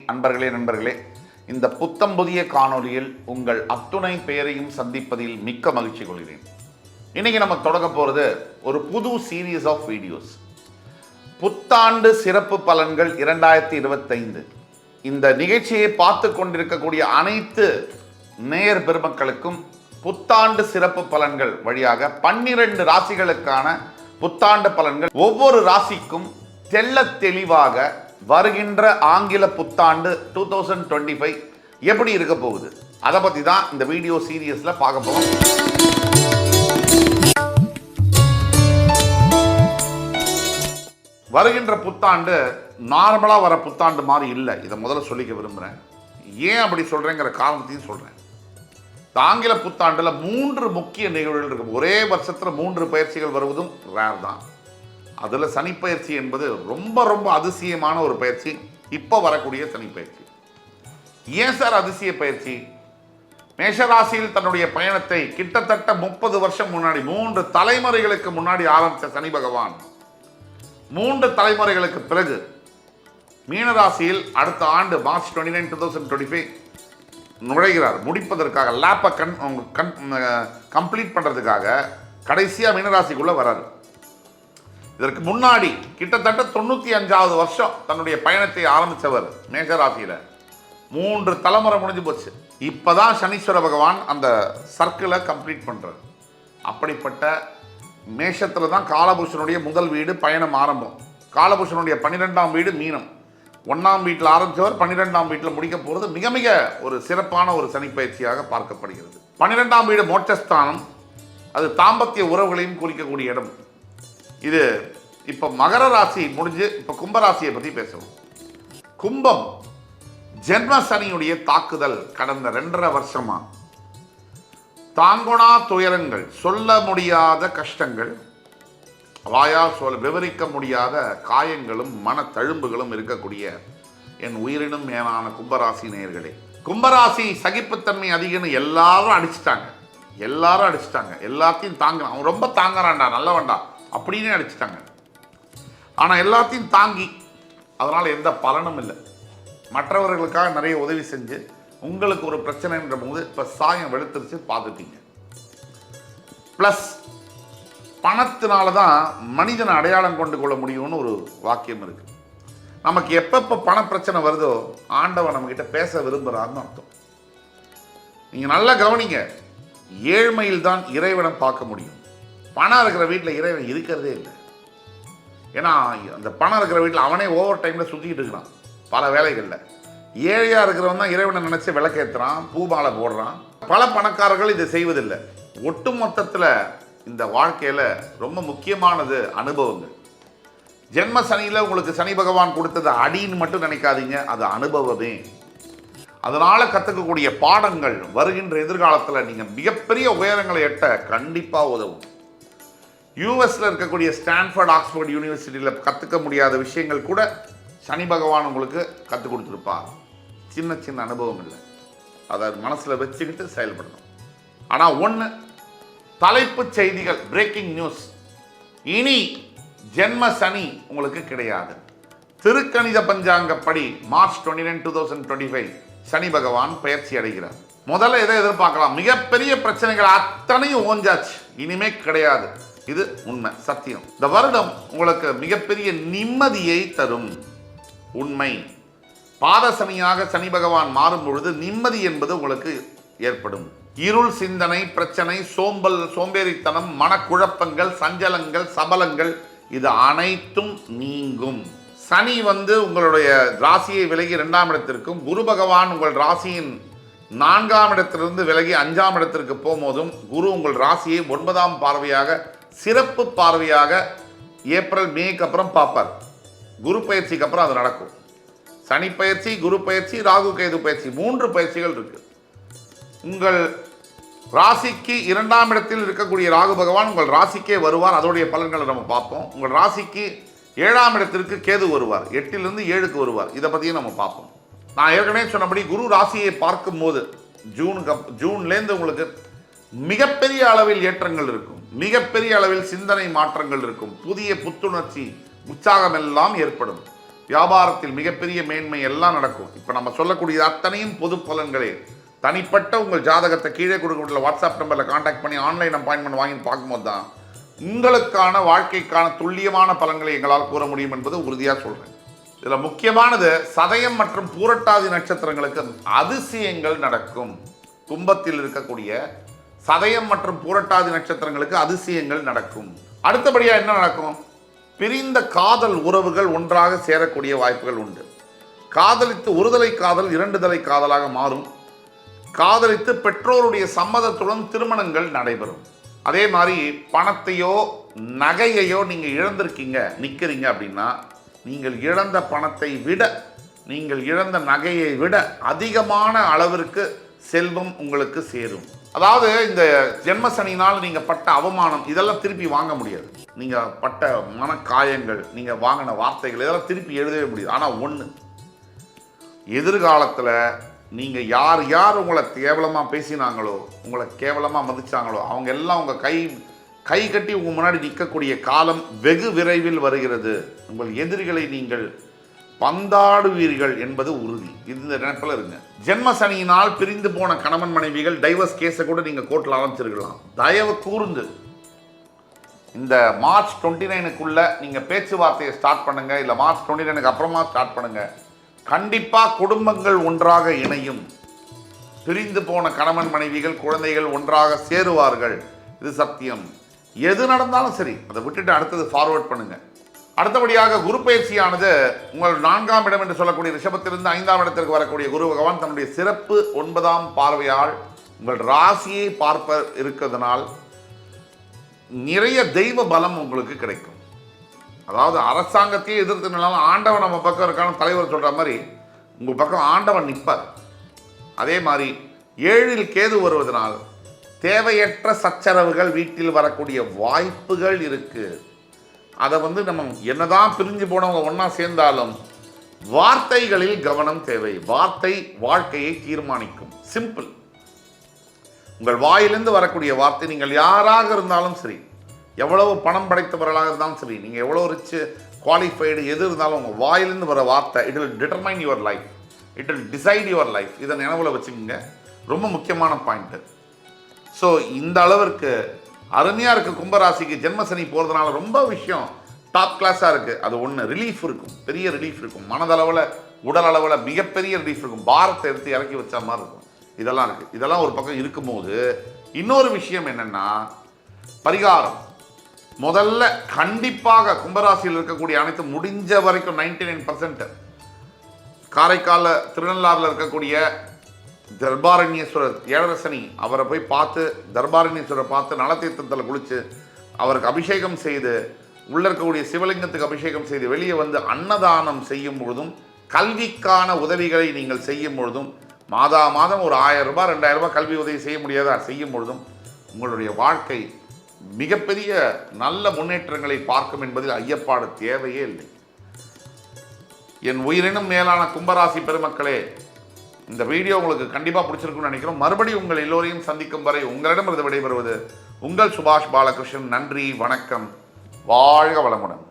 நண்பர்களே இந்த புத்தம் புதிய காணொலியில் உங்கள் அத்துணை பெயரையும் சந்திப்பதில் மிக்க மகிழ்ச்சி கொள்கிறேன். இன்னைக்கு நம்ம தொடங்க போகிறது ஒரு புது சீரீஸ் ஆஃப் வீடியோஸ். புத்தாண்டு சிறப்பு பலன்கள் 2025. இந்த நிகழ்ச்சியை பார்த்து கொண்டிருக்கக்கூடிய அனைத்து நேயர் பெருமக்களுக்கும் புத்தாண்டு சிறப்பு பலன்கள் வழியாக 12 ராசிகளுக்கான புத்தாண்டு பலன்கள், ஒவ்வொரு ராசிக்கும் தெள்ள தெளிவாக வருகின்ற ஆங்கில புத்தாண்டு 2025 எப்படி இருக்க போகுது, அதை பற்றி தான் இந்த வீடியோ சீரியஸ்ல பார்க்க போறோம். வருகின்ற புத்தாண்டு நார்மலாக வர புத்தாண்டு மாதிரி இல்லை. இதை முதல்ல சொல்லிக்க விரும்புகிறேன். ஏன் அப்படி சொல்கிறேங்கிற காரணத்தையும் சொல்கிறேன். ஆங்கில புத்தாண்டில் 3 முக்கிய நிகழ்வுகள் இருக்கும். ஒரே வருஷத்தில் 3 பயிற்சிகள் வருவதும் ரேர் தான். அதில் சனிப்பயிற்சி என்பது ரொம்ப ரொம்ப அதிசயமான ஒரு பயிற்சி. இப்போ வரக்கூடிய சனிப்பயிற்சி. ஏன் சார் அதிசய பயிற்சி? மேஷராசியில் தன்னுடைய பயணத்தை கிட்டத்தட்ட 30 வருஷம் முன்னாடி, 3 தலைமுறைகளுக்கு முன்னாடி ஆரம்பித்த சனி பகவான் 3 தலைமுறைகளுக்கு பிறகு மீனராசியில் அடுத்த ஆண்டு மார்ச் 29, 2025 நுழைகிறார். முடிப்பதற்காக லேப்பை கம்ப்ளீட் பண்ணுறதுக்காக கடைசியாக மீனராசிக்குள்ளே வராரு. இதற்கு முன்னாடி கிட்டத்தட்ட 95வது வருஷம் தன்னுடைய பயணத்தை ஆரம்பித்தவர் மேஷராசியில் 3 தலைமுறை முடிஞ்சு போச்சு. இப்போதான் சனீஸ்வர பகவான் அந்த சர்க்கிளை கம்ப்ளீட் பண்ணுறார். அப்படிப்பட்ட மேஷத்தில் தான் காலபுருஷனுடைய முதல் வீடு பயணம் ஆரம்பம். காலபுருஷனுடைய 12ஆம் வீடு மீனம். 1ஆம் வீட்டில் ஆரம்பித்தவர் 12ஆம் வீட்டில் முடிக்க போகிறது மிக மிக ஒரு சிறப்பான ஒரு சனிப்பயிற்சியாக பார்க்கப்படுகிறது. 12ஆம் வீடு மோட்சஸ்தானம். அது தாம்பத்திய உறவுகளையும் குறிக்கக்கூடிய இடம். இது இப்போ மகர ராசி முடிஞ்சு இப்போ கும்பராசியை பற்றி பேசுவோம். கும்பம் ஜென்ம சனியுடைய தாக்குதல் கடந்த 2.5 வருஷமா தாங்கொணா துயரங்கள், சொல்ல முடியாத கஷ்டங்கள், விவரிக்க முடியாத காயங்களும் மன தழும்புகளும் இருக்கக்கூடிய என் உயிரினும் மேலான கும்பராசி நேயர்களே, கும்பராசி சகிப்புத்தன்மை அதிகம்னு எல்லாரும் அடிச்சிட்டாங்க. எல்லாத்தையும் தாங்க, அவன் ரொம்ப தாங்குறான்டா, நல்லவன்டா அப்படின்னு அடிச்சிட்டாங்க. ஆனால் எல்லாத்தையும் தாங்கி அதனால் எந்த பலனும் இல்லை. மற்றவர்களுக்காக நிறைய உதவி செஞ்சு உங்களுக்கு ஒரு பிரச்சனைன்ற போது இப்போ சாயம் வெளுத்துருச்சு பார்த்துட்டீங்க. ப்ளஸ் பணத்தினால தான் மனிதனை அடையாளம் கொண்டு கொள்ள முடியும்னு ஒரு வாக்கியம் இருக்குது. நமக்கு எப்பப்போ பண பிரச்சனை வருதோ ஆண்டவன் நம்மக்கிட்ட பேச விரும்புகிறான்னு அர்த்தம். நீங்கள் நல்லா கவனிங்க. ஏழ்மையில் தான் இறைவனை பார்க்க முடியும். பணம் இருக்கிற வீட்டில் இறைவன் இருக்கிறதே இல்லை. ஏன்னா அந்த பணம் இருக்கிற வீட்டில் அவனே ஓவர் டைமில் சுற்றிக்கிட்டு இருக்கிறான் பல வேலைகளில். ஏழையாக இருக்கிறவன் தான் இறைவனை நினச்சி விளக்கேற்றுறான், பூமாலை போடுறான். பல பணக்காரர்கள் இதை செய்வதில்லை. ஒட்டு மொத்தத்தில் இந்த வாழ்க்கையில் ரொம்ப முக்கியமானது அனுபவங்கள். ஜென்ம சனியில் உங்களுக்கு சனி பகவான் கொடுத்தது அடின்னு மட்டும் நினைக்காதீங்க, அது அனுபவமே. அதனால் கற்றுக்கக்கூடிய பாடங்கள் வருகின்ற எதிர்காலத்தில் நீங்கள் மிகப்பெரிய உயரங்களை எட்ட கண்டிப்பாக உதவும். யூஎஸில் இருக்கக்கூடிய ஸ்டான்ஃபோர்ட், ஆக்ஸ்போர்ட் யூனிவர்சிட்டியில் கற்றுக்க முடியாத விஷயங்கள் கூட சனி பகவான் உங்களுக்கு கற்றுக் கொடுத்துருப்பார். சின்ன சின்ன அனுபவம் இல்லை, அதை மனசில் வச்சுக்கிட்டு செயல்படணும். ஆனால் ஒன்று, தலைப்புச் செய்திகள், பிரேக்கிங் நியூஸ். இனி ஜென்ம சனி உங்களுக்கு கிடையாது. திருக்கணித பஞ்சாங்கப்படி மார்ச் 29, 2025 சனி பகவான் பயிற்சி அடைகிறார். முதல்ல எதை எதிர்பார்க்கலாம்? மிகப்பெரிய பிரச்சனைகள் அத்தனையும் ஓஞ்சாச்சு, இனிமே கிடையாது. இது உண்மை, சத்தியம். இந்த வருடம் உங்களுக்கு மிகப்பெரிய நிம்மதியை தரும். உண்மை. பாதசனியாக சனி பகவான் மாறும் பொழுது நிம்மதி என்பது உங்களுக்கு ஏற்படும். இருள் சிந்தனை, பிரச்சனை, சோம்பேறித்தனம், மனக்குழப்பங்கள், சஞ்சலங்கள், சபலங்கள், இது அனைத்தும் நீங்கும். சனி உங்களுடைய ராசியை விலகி 2ஆம் இடத்திற்கும், குரு பகவான் உங்கள் ராசியின் 4ஆம் இடத்திலிருந்து விலகி 5ஆம் இடத்திற்கு போகும்போதும் குரு உங்கள் ராசியை 9ஆம் பார்வையாக, சிறப்பு பார்வையாக ஏப்ரல் மேக்கு அப்புறம் பார்ப்பார். குரு பயிற்சிக்கு அப்புறம் அது நடக்கும். சனி பயிற்சி, குரு பயிற்சி, ராகு கேது பயிற்சி, 3 பயிற்சிகள் இருக்கு. உங்கள் ராசிக்கு 2ஆம் இடத்தில் இருக்கக்கூடிய ராகு பகவான் உங்கள் ராசிக்கே வருவார். அதோடைய பலன்களை நம்ம பார்ப்போம். உங்கள் ராசிக்கு 7ஆம் இடத்திற்கு கேது வருவார். 8லிருந்து 7க்கு வருவார். இதை பற்றியும் நம்ம பார்ப்போம். நான் ஏற்கனவே சொன்னபடி குரு ராசியை பார்க்கும் போது ஜூன்லேருந்து உங்களுக்கு மிகப்பெரிய அளவில் ஏற்றங்கள் இருக்கும். மிகப்பெரிய அளவில் சிந்தனை மாற்றங்கள் இருக்கும். புதிய புத்துணர்ச்சி, உற்சாகம் எல்லாம் ஏற்படும். வியாபாரத்தில் மிகப்பெரிய மேன்மை எல்லாம் நடக்கும். இப்போ நம்ம சொல்லக்கூடிய அத்தனையும் பொது பலன்களே. தனிப்பட்ட உங்கள் ஜாதகத்தை கீழே கொடுக்கக்கூடிய வாட்ஸ்அப் நம்பரில் கான்டாக்ட் பண்ணி ஆன்லைன் அப்பாயின்மெண்ட் வாங்கி பார்க்கும்போது தான் உங்களுக்கான வாழ்க்கைக்கான துல்லியமான பலன்களை எங்களால் கூற முடியும் என்பது உறுதியாக சொல்கிறேன். இதில் முக்கியமானது சதயம் மற்றும் பூரட்டாதி நட்சத்திரங்களுக்கு அதிசயங்கள் நடக்கும். கும்பத்தில் இருக்கக்கூடிய சதயம் மற்றும் பூரட்டாதி நட்சத்திரங்களுக்கு அதிசயங்கள் நடக்கும். அடுத்தபடியாக என்ன நடக்கும்? பிரிந்த காதல் உறவுகள் ஒன்றாக சேரக்கூடிய வாய்ப்புகள் உண்டு. காதலித்து ஒருதலை காதல் இரண்டுதலை காதலாக மாறும். காதலித்து பெற்றோருடைய சம்மதத்துடன் திருமணங்கள் நடைபெறும். அதே மாதிரி பணத்தையோ நகையையோ நீங்கள் இழந்திருக்கீங்க, நிற்கிறீங்க அப்படின்னா நீங்கள் இழந்த பணத்தை விட நீங்கள் இழந்த நகையை விட அதிகமான அளவிற்கு செல்வம் உங்களுக்கு சேரும். அதாவது இந்த ஜென்மசனினால் நீங்கள் பட்ட அவமானம் இதெல்லாம் திருப்பி வாங்க முடியாது. நீங்கள் பட்ட மனக்காயங்கள், நீங்கள் வாங்கின வார்த்தைகள் இதெல்லாம் திருப்பி எழுதவே முடியாது. ஆனால் ஒன்று, எதிர்காலத்தில் நீங்கள் யார் யார் உங்களை கேவலமாக பேசினாங்களோ, உங்களை கேவலமாக மதித்தாங்களோ அவங்க எல்லாம் உங்கள் கை கட்டி உங்கள் முன்னாடி நிற்கக்கூடிய காலம் வெகு விரைவில் வருகிறது. உங்கள் எதிரிகளை நீங்கள் பந்தாடுவீர்கள் என்பது உறுதி. இந்த நினைப்பில் இருங்க. ஜென்ம சனியினால் பிரிந்து போன கணவன் மனைவிகள் டைவர்ஸ் கேஸை கூட நீங்கள் கோர்ட்டில் ஆரம்பிச்சிருக்கலாம். தயவு கூர்ந்து இந்த மார்ச் 29க்குள்ள நீங்கள் பேச்சுவார்த்தையை ஸ்டார்ட் பண்ணுங்க. இல்லை மார்ச் 29க்கு அப்புறமா ஸ்டார்ட் பண்ணுங்க. கண்டிப்பாக குடும்பங்கள் ஒன்றாக இணையும். பிரிந்து போன கணவன் மனைவிகள் குழந்தைகள் ஒன்றாக சேருவார்கள். இது சத்தியம். எது நடந்தாலும் சரி அதை விட்டுட்டு அடுத்தது ஃபார்வர்ட் பண்ணுங்க. அடுத்தபடியாக குரு பயிற்சியானது உங்கள் 4ஆம் இடம் என்று சொல்லக்கூடிய ரிஷபத்திலிருந்து 5ஆம் இடத்திற்கு வரக்கூடிய குரு பகவான் தன்னுடைய சிறப்பு 9ஆம் பார்வையால் உங்கள் ராசியை பார்ப்ப இருக்கிறதுனால் நிறைய தெய்வ பலம் உங்களுக்கு கிடைக்கும். அதாவது அரசாங்கத்தையே எதிர்த்து நின்னாலும் ஆண்டவன் நம்ம பக்கம் இருக்கான தலைவர் சொல்கிற மாதிரி உங்கள் பக்கம் ஆண்டவன் நிற்பார். அதே மாதிரி 7இல் கேது வருவதனால் தேவையற்ற சச்சரவுகள் வீட்டில் வரக்கூடிய வாய்ப்புகள் இருக்குது. அதை நம்ம என்னதான் பிரிஞ்சு போனவங்க ஒன்றா சேர்ந்தாலும் வார்த்தைகளில் கவனம் தேவை. வார்த்தை வாழ்க்கையை தீர்மானிக்கும். சிம்பிள். உங்கள் வாயிலிருந்து வரக்கூடிய வார்த்தை, நீங்கள் யாராக இருந்தாலும் சரி, எவ்வளவு பணம் படைத்தவர்களாக இருந்தாலும் சரி, நீங்கள் எவ்வளோ ரிச்சு குவாலிஃபைடு எது இருந்தாலும் உங்கள் வாயிலிருந்து வர வார்த்தை it will determine your life, it will decide your life. இதை நினைவில் வச்சுக்கோங்க. ரொம்ப முக்கியமான பாயிண்ட்டு. ஸோ இந்த அளவிற்கு அருமையாக இருக்குது. கும்பராசிக்கு ஜென்மசனி போகிறதுனால ரொம்ப விஷயம் டாப் கிளாஸாக இருக்குது. அது ஒன்று, ரிலீஃப் இருக்கும், பெரிய ரிலீஃப் இருக்கும். மனதளவில் உடல் அளவில் மிகப்பெரிய ரிலீஃப் இருக்கும். பாரத்தை எடுத்து இறக்கி வச்ச மாதிரி இருக்கும். இதெல்லாம் இருக்குது. இதெல்லாம் ஒரு பக்கம் இருக்கும்போது இன்னொரு விஷயம் என்னென்னா பரிகாரம். முதல்ல கண்டிப்பாக கும்பராசியில் இருக்கக்கூடிய அனைத்து முடிஞ்ச வரைக்கும் 99% காரைக்காலில் திருநள்ளாறில் இருக்கக்கூடிய தர்பாரண்யேஸ்வரர் ஏழரசனி அவரை போய் பார்த்து, தர்பாரண்யேஸ்வரரை பார்த்து நலத்தீர்த்தத்தில் குளித்து அவருக்கு அபிஷேகம் செய்து, உள்ள இருக்கக்கூடிய சிவலிங்கத்துக்கு அபிஷேகம் செய்து வெளியே வந்து அன்னதானம் செய்யும் பொழுதும், கல்விக்கான உதவிகளை நீங்கள் செய்யும் பொழுதும், மாதா மாதம் ஒரு 1000 ரூபாய் 2000 ரூபாய் கல்வி உதவி செய்ய முடியாதா செய்யும் பொழுதும் உங்களுடைய வாழ்க்கை மிகப்பெரிய நல்ல முன்னேற்றங்களை பார்க்கும் என்பதில் ஐயப்பாடு தேவையே இல்லை. என் உயிரினும் மேலான கும்பராசி பெருமக்களே, இந்த வீடியோ உங்களுக்கு கண்டிப்பாக பிடிச்சிருக்குன்னு நினைக்கிறோம். மறுபடியும் உங்கள் எல்லோரையும் சந்திக்கும் வரை உங்களிடமிருந்து விடைபெறுவது உங்கள் சுபாஷ் பாலகிருஷ்ணன். நன்றி, வணக்கம், வாழ்க வளமுடன்.